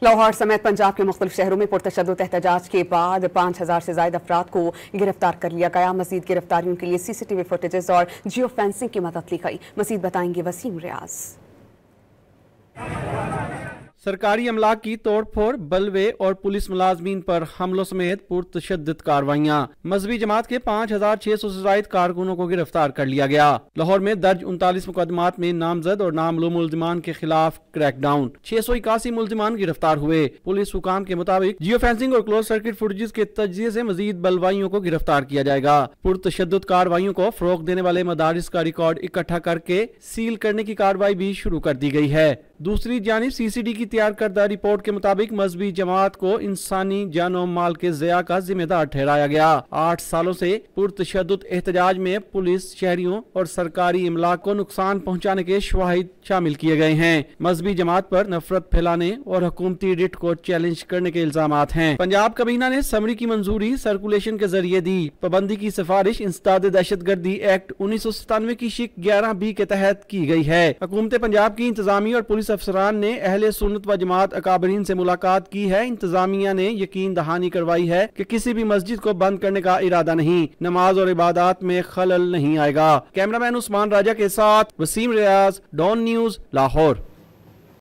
لاہور سمیت پنجاب کے مختلف شہروں میں پرتشدد احتجاج کے بعد 5000 سے زائد افراد کو گرفتار کر لیا گیا۔ مزید گرفتاریوں کے لیے CCTV فوٹیجز اور جیو فینسنگ کی مدد لی گئی۔ مزید بتائیں گے وسیم ریاض۔ سرکاری املاک کی توڑ پھوڑ، بلوے اور پولیس ملازمین پر حملوں سمیت پرتشدد کارروائیاں۔ مذہبی جماعت کے 5600 سے زائد کارکنوں کو گرفتار کر لیا گیا۔ لاہور میں درج 39 مقدمات میں نامزد اور نامعلوم ملزمان کے خلاف کریک ڈاؤن، 681 ملزمان گرفتار ہوئے۔ پولیس حکام کے مطابق جیو فینسنگ اور کلوز سرکٹ فوٹیجز کے تجزیے سے مزید بلوائیوں کو گرفتار کیا جائے گا۔ پرتشدد کارروائیوں کو فروغ دینے والے مدارس کا ریکارڈ اکٹھا کر کے سیل کرنے کی کارروائی بھی شروع کر دی گئی ہے۔ دوسری جانب CCD کی تیار کردہ رپورٹ کے مطابق مذہبی جماعت کو انسانی جان و مال کے ضیاع کا ذمہ دار ٹھہرایا گیا۔ 8 سالوں سے پرتشدد احتجاج میں پولیس، شہریوں اور سرکاری املاک کو نقصان پہنچانے کے شواہد شامل کیے گئے ہیں۔ مذہبی جماعت پر نفرت پھیلانے اور حکومتی رٹ کو چیلنج کرنے کے الزامات ہیں۔ پنجاب کابینہ نے سمری کی منظوری سرکولیشن کے ذریعے دی۔ پابندی کی سفارش انسداد دہشت گردی ایکٹ 1997 کی شق 11B کے تحت کی گئی ہے۔ حکومت پنجاب کی انتظامی اور پولیس افسران نے اہل سنت و جماعت اکابرین سے ملاقات کی ہے۔ انتظامیہ نے یقین دہانی کروائی ہے کہ کسی بھی مسجد کو بند کرنے کا ارادہ نہیں، نماز اور عبادات میں خلل نہیں آئے گا۔ کیمرہ مین عثمان راجہ کے ساتھ وسیم ریاض، ڈان نیوز، لاہور۔